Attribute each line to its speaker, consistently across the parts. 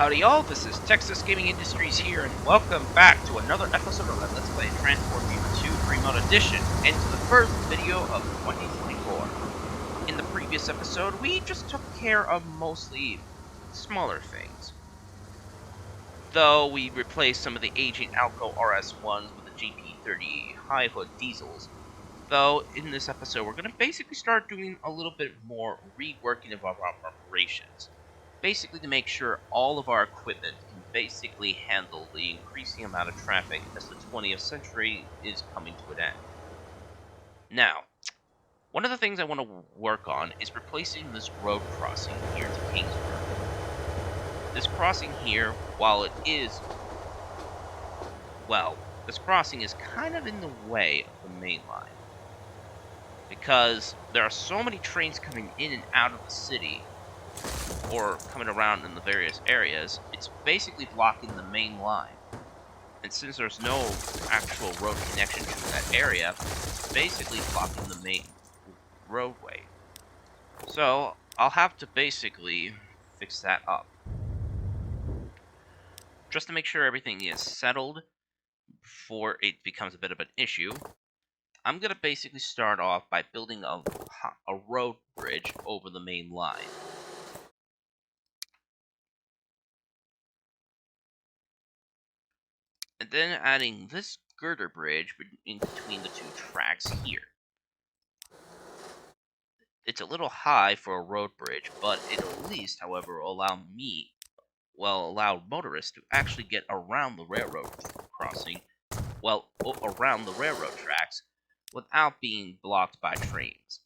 Speaker 1: Howdy y'all, this is Texas Gaming Industries here, and welcome back to another episode of Let's Play Transport Fever 2 Remote Edition, and to the first video of 2024. In the previous episode, we just took care of mostly smaller things. Though we replaced some of the aging Alco RS1s with the GP30 high hood diesels. Though, in this episode, we're going to basically start doing a little bit more reworking of our operations. Basically to make sure all of our equipment can basically handle the increasing amount of traffic as the 20th century is coming to an end. Now, one of the things I want to work on is replacing this road crossing here to Kingsburg. This crossing here, while it is, well, this crossing is kind of in the way of the main line. Because there are so many trains coming in and out of the city, or coming around in the various areas, it's basically blocking the main line. And since there's no actual road connection to that area, it's basically blocking the main roadway. So, I'll have to basically fix that up. Just to make sure everything is settled before it becomes a bit of an issue, I'm going to basically start off by building a road bridge over the main line. And then adding this girder bridge in between the two tracks here. It's a little high for a road bridge, but it'll at least, however, allow motorists to actually get around the railroad crossing, around the railroad tracks, without being blocked by trains.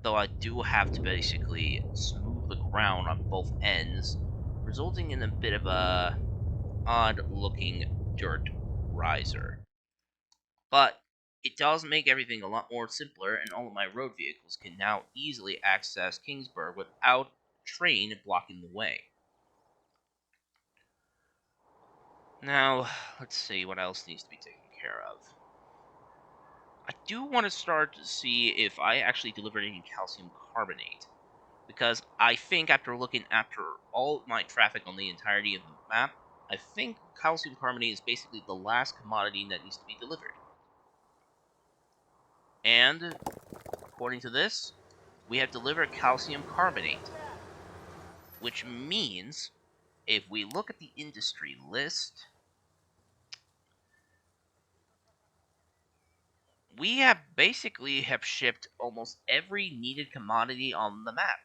Speaker 1: Though I do have to basically smooth the ground on both ends, resulting in a bit of a odd-looking dirt riser. But it does make everything a lot more simpler, and all of my road vehicles can now easily access Kingsburg without a train blocking the way. Now, let's see what else needs to be taken care of. I do want to start to see if I actually delivered any calcium carbonate, because I think after looking after all my traffic on the entirety of the map, I think calcium carbonate is basically the last commodity that needs to be delivered. And, according to this, we have delivered calcium carbonate. Which means, if we look at the industry list, we have shipped almost every needed commodity on the map.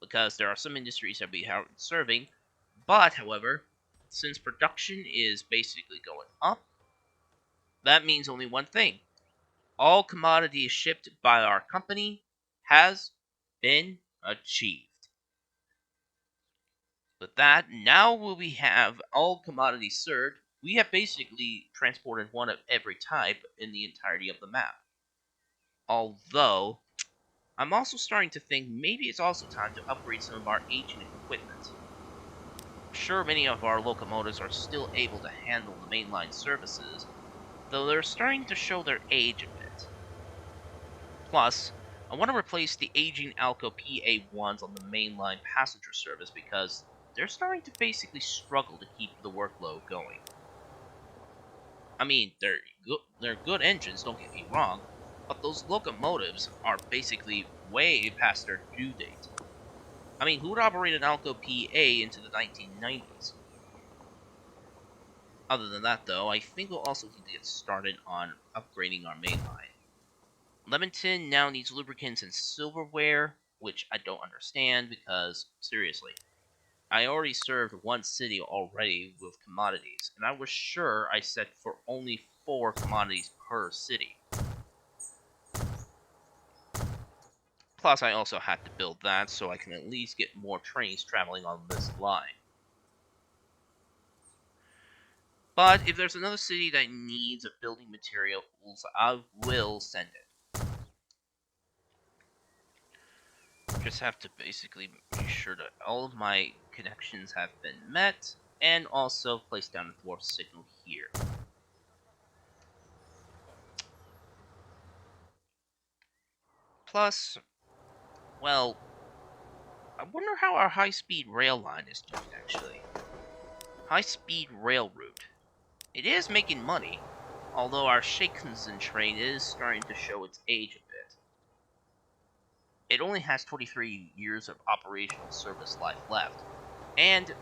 Speaker 1: Because there are some industries that we aren't serving, but, however, since production is basically going up, that means only one thing. All commodities shipped by our company has been achieved. With that, now we have all commodities served, we have basically transported one of every type in the entirety of the map. Although, I'm also starting to think maybe it's also time to upgrade some of our aging equipment. Sure, many of our locomotives are still able to handle the mainline services, though they're starting to show their age a bit. Plus, I want to replace the aging Alco PA1s on the mainline passenger service because they're starting to basically struggle to keep the workload going. I mean, they're good engines, don't get me wrong, but those locomotives are basically way past their due date. I mean, who would operate an Alco PA into the 1990s? Other than that, though, I think we'll also need to get started on upgrading our mainline. Leamington now needs lubricants and silverware, which I don't understand because, seriously, I already served one city already with commodities, and I was sure I set for only 4 commodities per city. Plus, I also had to build that so I can at least get more trains traveling on this line. But if there's another city that needs building materials, I will send it. Just have to basically make sure that all of my connections have been met, and also place down a dwarf signal here. Plus, well, I wonder how our high-speed rail line is doing, actually. High-speed rail route. It is making money, although our Shinkansen train is starting to show its age a bit. It only has 23 years of operational service life left, and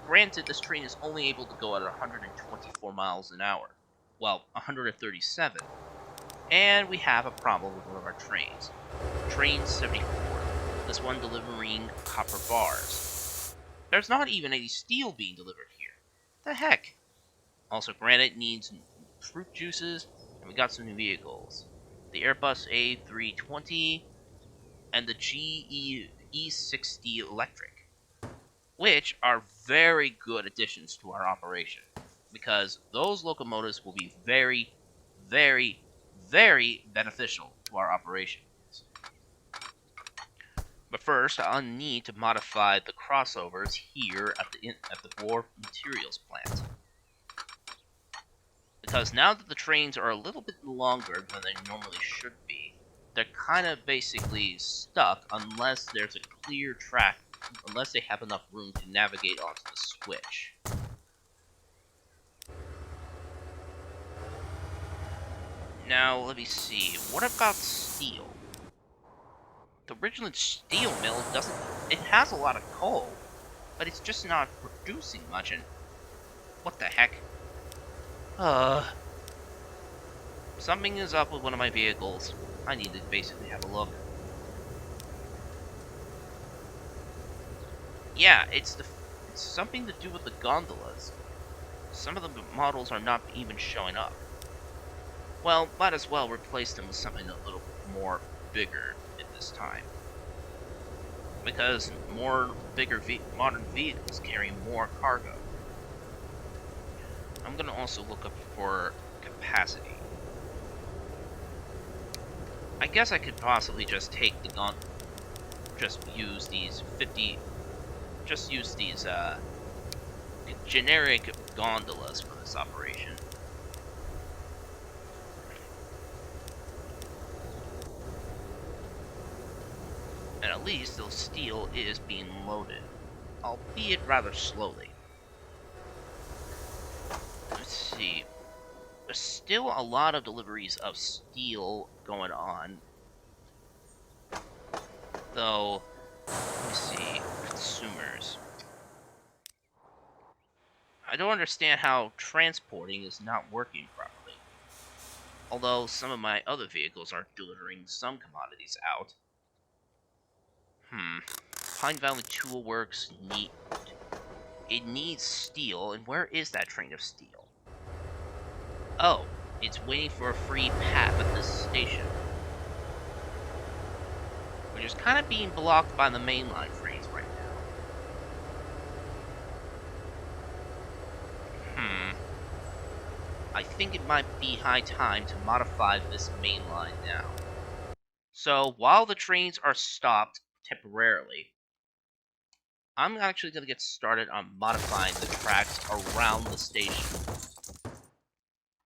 Speaker 1: granted, this train is only able to go at 124 miles an hour. Well, 137. And we have a problem with one of our trains. Train 74. This one delivering copper bars. There's not even any steel being delivered here. The heck? Also, granite needs fruit juices, and we got some new vehicles. The Airbus A320 and the GE E60 Electric, which are very good additions to our operation, because those locomotives will be very, very, very beneficial to our operations. But first, I'll need to modify the crossovers here at the Wharf Materials plant. Because now that the trains are a little bit longer than they normally should be, they're kind of basically stuck unless there's a clear track, unless they have enough room to navigate onto the switch. Now, let me see. What about steel? The original steel mill it has a lot of coal, but it's just not producing much, and what the heck? Something is up with one of my vehicles. I need to basically have a look. Yeah, it's something to do with the gondolas. Some of the models are not even showing up. Well, might as well replace them with something a little more bigger at this time. Because bigger modern vehicles carry more cargo. I'm gonna also look up for capacity. I guess I could possibly just take the just use these generic gondolas for this operation. And at least the steel is being loaded, albeit rather slowly. Let's see. There's still a lot of deliveries of steel going on. Though, let me see. Consumers. I don't understand how transporting is not working properly. Although some of my other vehicles are delivering some commodities out. Pine Valley Tool Works it needs steel, and where is that train of steel? Oh, it's waiting for a free path at this station. Which is kind of being blocked by the mainline trains right now. I think it might be high time to modify this mainline now. So, while the trains are stopped temporarily, I'm actually going to get started on modifying the tracks around the station.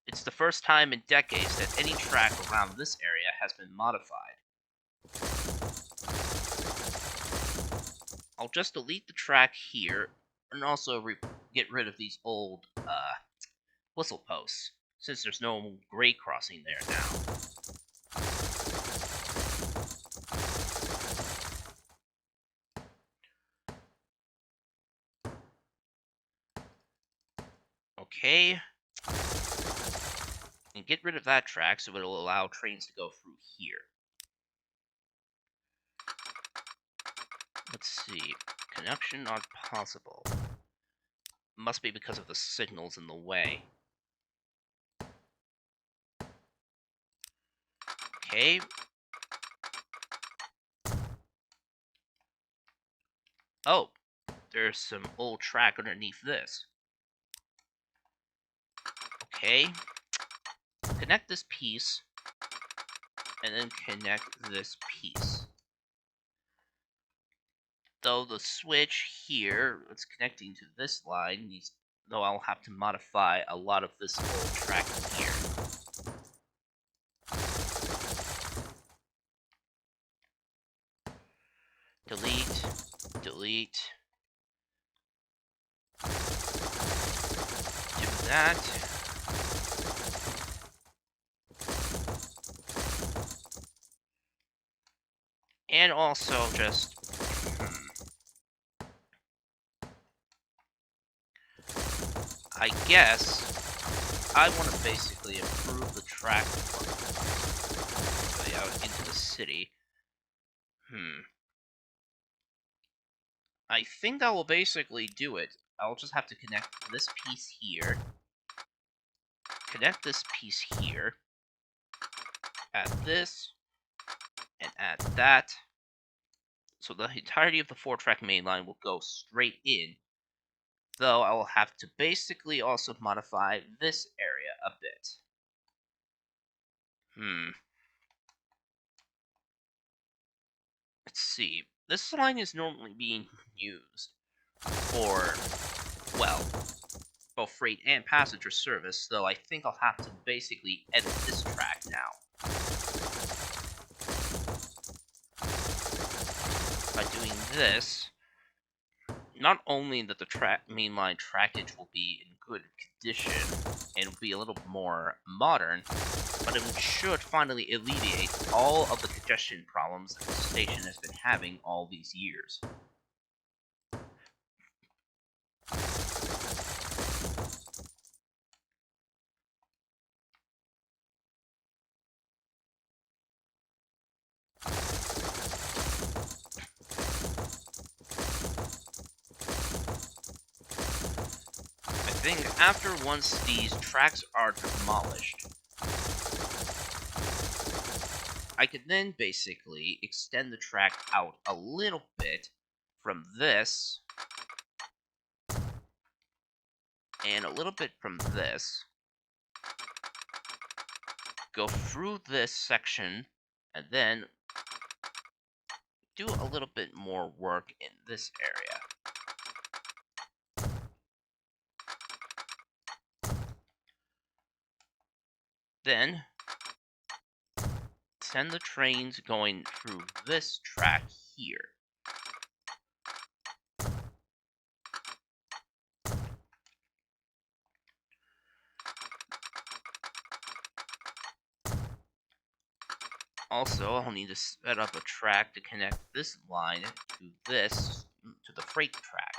Speaker 1: It's the first time in decades that any track around this area has been modified. I'll just delete the track here, and also get rid of these old, whistle posts, since there's no grade crossing there now. Okay. And get rid of that track so it'll allow trains to go through here. Let's see. Connection not possible. Must be because of the signals in the way. Okay. Oh, there's some old track underneath this. Okay. Connect this piece, and then connect this piece. Though the switch here, that's connecting to this line, though I'll have to modify a lot of this old track here. Delete. delete. Do that. And also just, I guess I want to basically improve the track out into the city. I think that will basically do it. I'll just have to connect this piece here, connect this piece here, add this, and add that. So the entirety of the 4-track main line will go straight in, though I will have to basically also modify this area a bit. Let's see. This line is normally being used for, well, both freight and passenger service, though I think I'll have to basically edit this track now. By doing this, not only that the mainline trackage will be in good condition and will be a little more modern, but it should finally alleviate all of the congestion problems that the station has been having all these years. I think after once these tracks are demolished, I could then basically extend the track out a little bit from this, and a little bit from this, go through this section, and then do a little bit more work in this area. Then, send the trains going through this track here. Also, I'll need to set up a track to connect this line to the freight track.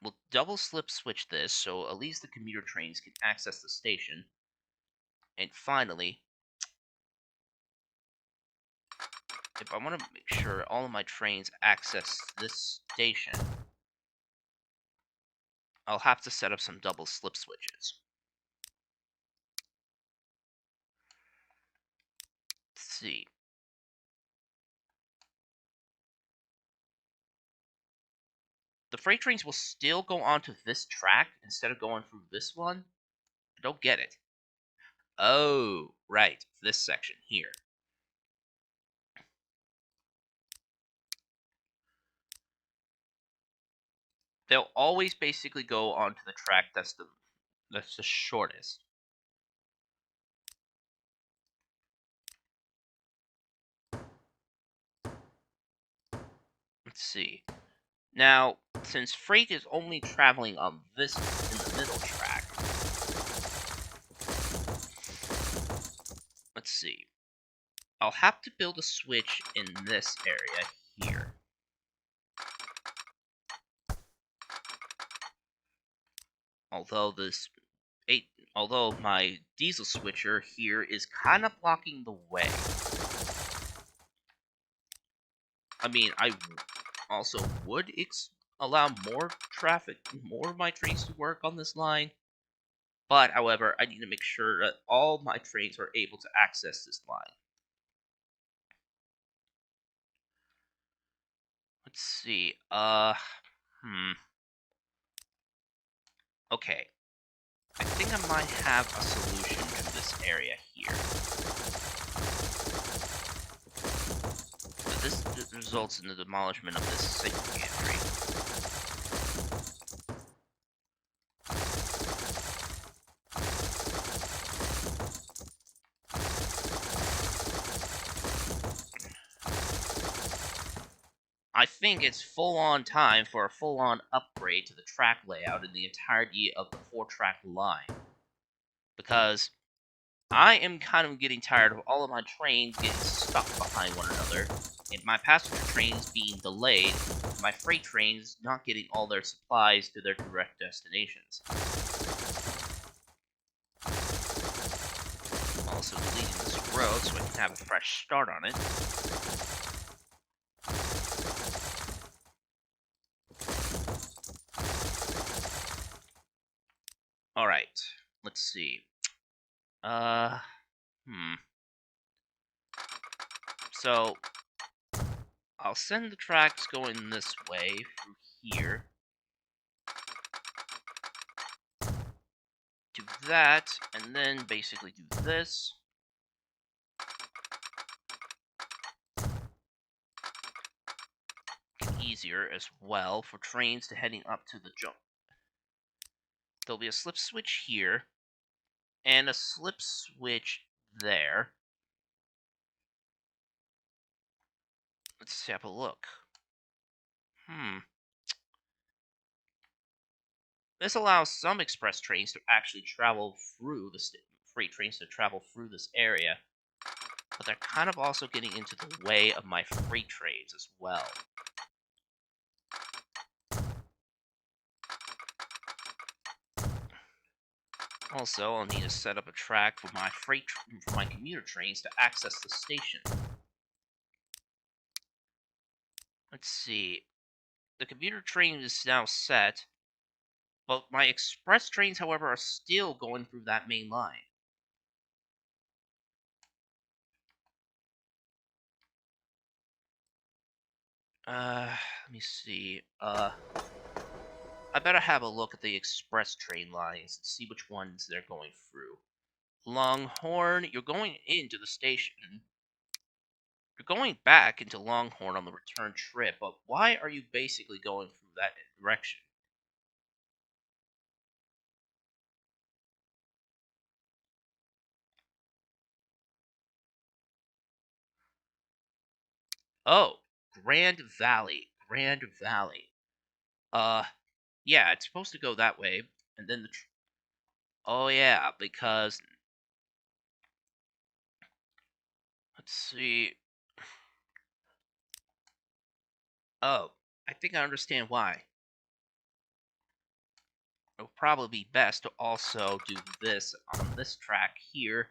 Speaker 1: We'll double slip switch this so at least the commuter trains can access the station. And finally, if I want to make sure all of my trains access this station, I'll have to set up some double slip switches. Let's see. The freight trains will still go onto this track instead of going through this one? I don't get it. Oh, right. This section here. They'll always basically go onto the track that's the shortest. Let's see. Now, since freight is only traveling on this in the middle track, let's see. I'll have to build a switch in this area here. Although my diesel switcher here is kind of blocking the way. I mean, I also would allow more of my trains to work on this line. But, however, I need to make sure that all my trains are able to access this line. Let's see, okay. I think I might have a solution to this area here. But this results in the demolishment of this signal gantry. I think it's full-on time for a full-on upgrade to the track layout in the entirety of the 4-track line. Because I am kind of getting tired of all of my trains getting stuck behind one another, and my passenger trains being delayed, and my freight trains not getting all their supplies to their direct destinations. I'm also deleting this road so I can have a fresh start on it. Alright, let's see. So, I'll send the tracks going this way through here. Do that, and then basically do this. Easier as well for trains to heading up to the jump. There'll be a slip switch here, and a slip switch there. Let's have a look. This allows some express trains to actually travel through the freight trains to travel through this area, but they're kind of also getting into the way of my freight trains as well. Also, I'll need to set up a track for my for my commuter trains to access the station. Let's see. The commuter train is now set, but my express trains, however, are still going through that main line. Let me see. I better have a look at the express train lines and see which ones they're going through. Longhorn, you're going into the station. You're going back into Longhorn on the return trip, but why are you basically going through that direction? Oh, Grand Valley. Grand Valley. Yeah, it's supposed to go that way, and then oh yeah, because let's see. Oh, I think I understand why. It'll probably be best to also do this on this track here.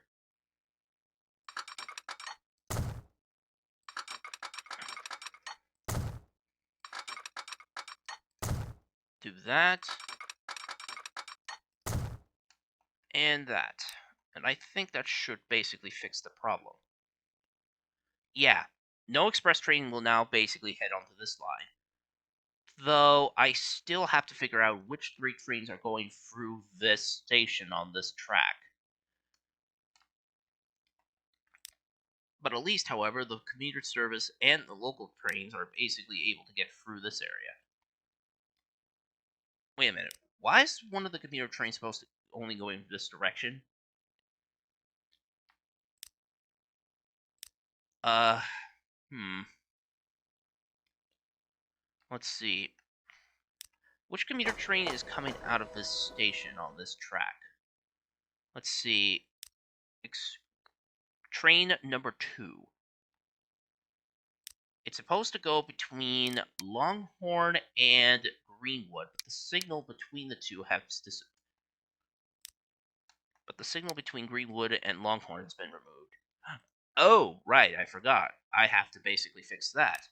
Speaker 1: Do that. And that. And I think that should basically fix the problem. Yeah, no express train will now basically head onto this line. Though I still have to figure out which 3 trains are going through this station on this track. But at least, however, the commuter service and the local trains are basically able to get through this area. Wait a minute. Why is one of the commuter trains supposed to only go in this direction? Uh, hmm. Let's see. Which commuter train is coming out of this station on this track? Let's see. Train number 2. It's supposed to go between Longhorn and Greenwood, but the signal between the two but the signal between Greenwood and Longhorn has been removed. Oh, right, I forgot. I have to basically fix that.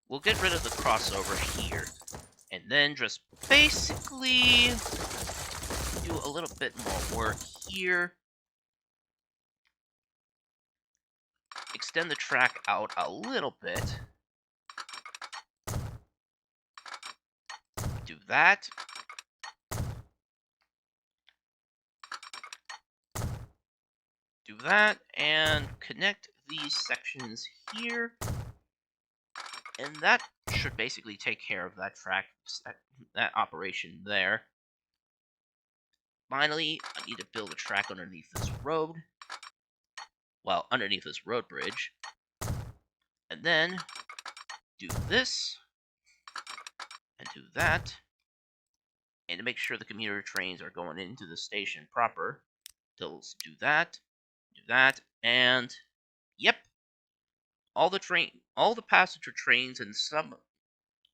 Speaker 1: We'll get rid of the crossover here, and then just basically do a little bit more work here. Extend the track out a little bit. Do that. Do that, and connect these sections here. And that should basically take care of that that operation there. Finally, I need to build a track underneath this road. Well, underneath this road bridge. And then do this, and do that. And to make sure the commuter trains are going into the station proper, they'll do that, and yep, all the passenger trains and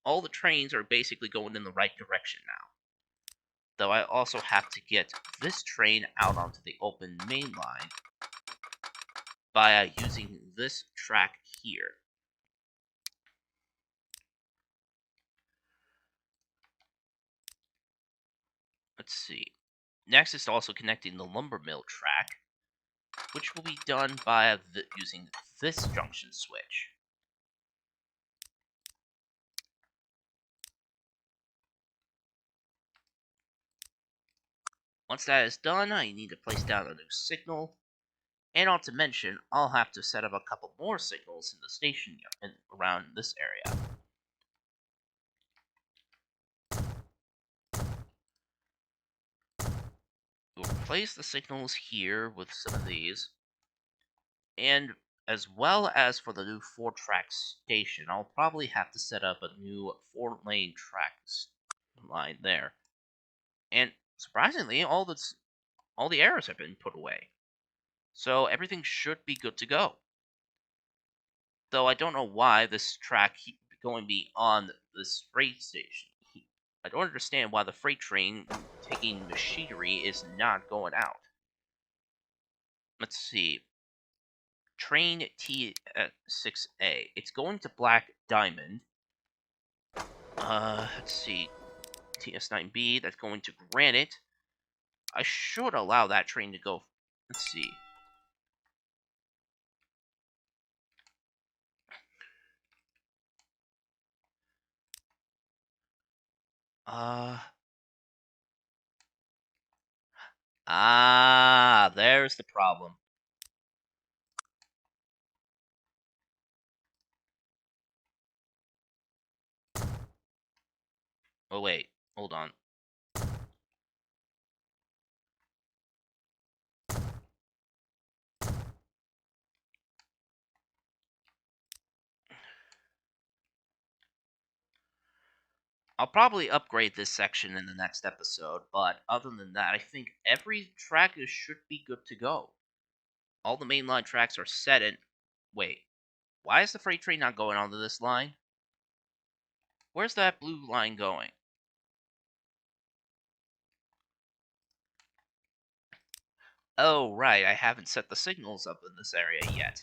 Speaker 1: all the trains are basically going in the right direction now. Though I also have to get this train out onto the open main line by using this track here. Let's see. Next is also connecting the lumber mill track, which will be done by using this junction switch. Once that is done, I need to place down a new signal, and not to mention, I'll have to set up a couple more signals in the station and around this area. We'll replace the signals here with some of these, and as well as for the new 4-track station, I'll probably have to set up a new 4-lane track line there. And surprisingly, all the errors have been put away, so everything should be good to go. Though I don't know why this track keeps going beyond this freight station. I don't understand why the freight train taking machinery is not going out. Let's see. Train T6A. It's going to Black Diamond. Let's see. TS9B, that's going to Granite. I should allow that train to go. Let's see. There's the problem. Oh, wait. Hold on. I'll probably upgrade this section in the next episode, but other than that, I think every track should be good to go. All the mainline tracks are set and... Wait, why is the freight train not going onto this line? Where's that blue line going? Oh, right, I haven't set the signals up in this area yet.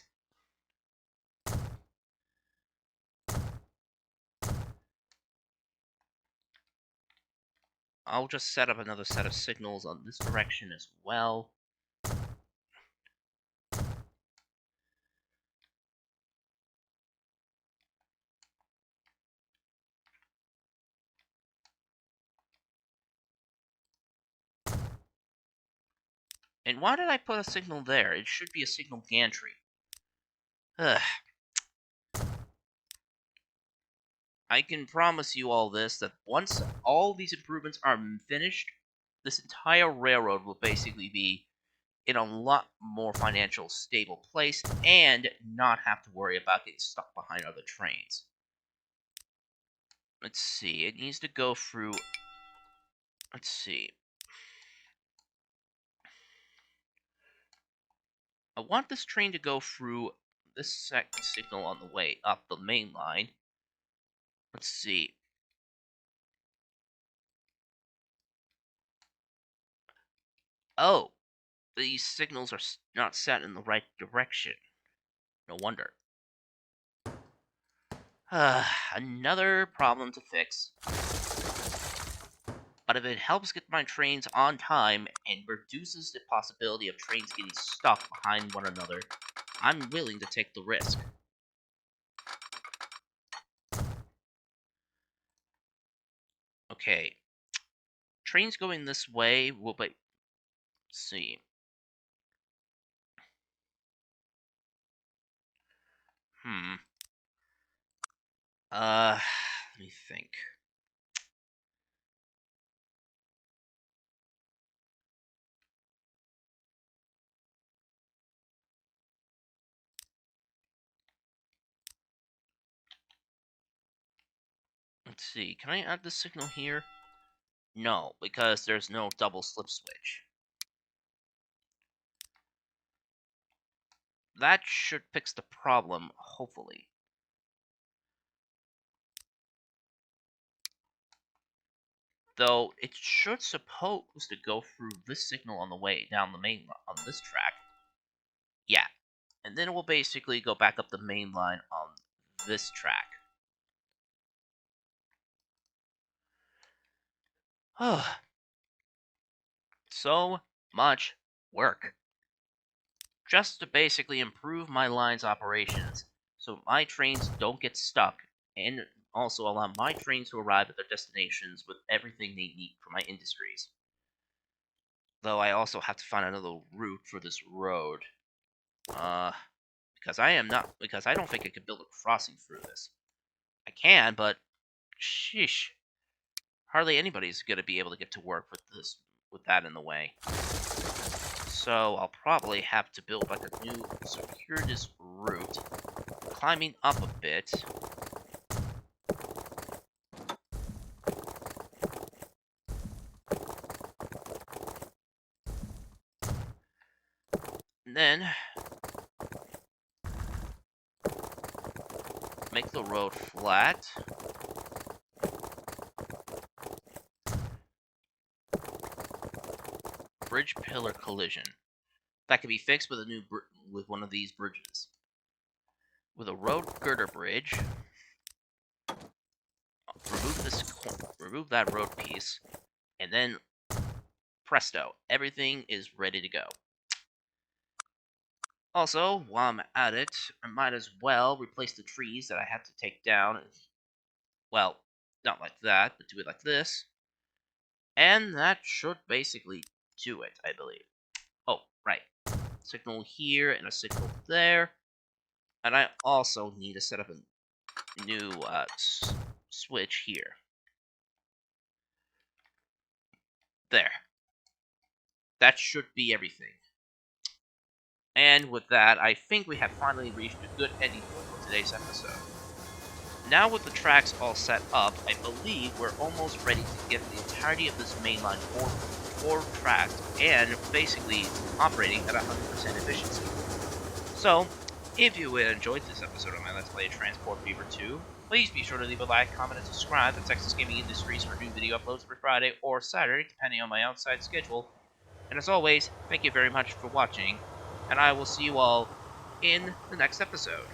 Speaker 1: I'll just set up another set of signals on this direction as well. And why did I put a signal there? It should be a signal gantry. Ugh. I can promise you all this, that once all these improvements are finished, this entire railroad will basically be in a lot more financial stable place and not have to worry about getting stuck behind other trains. Let's see, it needs to go through... Let's see. I want this train to go through this second signal on the way up the main line. Let's see. Oh, these signals are not set in the right direction. No wonder. Another problem to fix. But if it helps get my trains on time and reduces the possibility of trains getting stuck behind one another, I'm willing to take the risk. Okay. Trains going this way will be... Let's see. Let me think. Let's see, can I add this signal here? No, because there's no double slip switch. That should fix the problem, hopefully. Though, it should supposed to go through this signal on the way down the main on this track. Yeah, and then it will basically go back up the main line on this track. So much work. Just to basically improve my line's operations, so my trains don't get stuck, and also allow my trains to arrive at their destinations with everything they need for my industries. Though I also have to find another route for this road. Because I don't think I could build a crossing through this. I can, but sheesh. Hardly anybody's gonna be able to get to work with that in the way. So I'll probably have to build like a new circuitous route, climbing up a bit. And then make the road flat. Bridge pillar collision. That can be fixed with with one of these bridges. With a road girder bridge, remove that road piece, and then presto, everything is ready to go. Also, while I'm at it, I might as well replace the trees that I have to take down. Well, not like that, but do it like this. And that should basically do it, I believe. Oh, right. Signal here and a signal there. And I also need to set up a new switch here. There. That should be everything. And with that, I think we have finally reached a good ending point for today's episode. Now with the tracks all set up, I believe we're almost ready to get the entirety of this mainline four tracked and basically operating at 100% efficiency. So, if you enjoyed this episode of my Let's Play Transport Fever 2, please be sure to leave a like, comment, and subscribe to Texas Gaming Industries for new video uploads every Friday or Saturday, depending on my outside schedule. And as always, thank you very much for watching, and I will see you all in the next episode.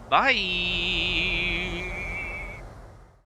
Speaker 1: Bye!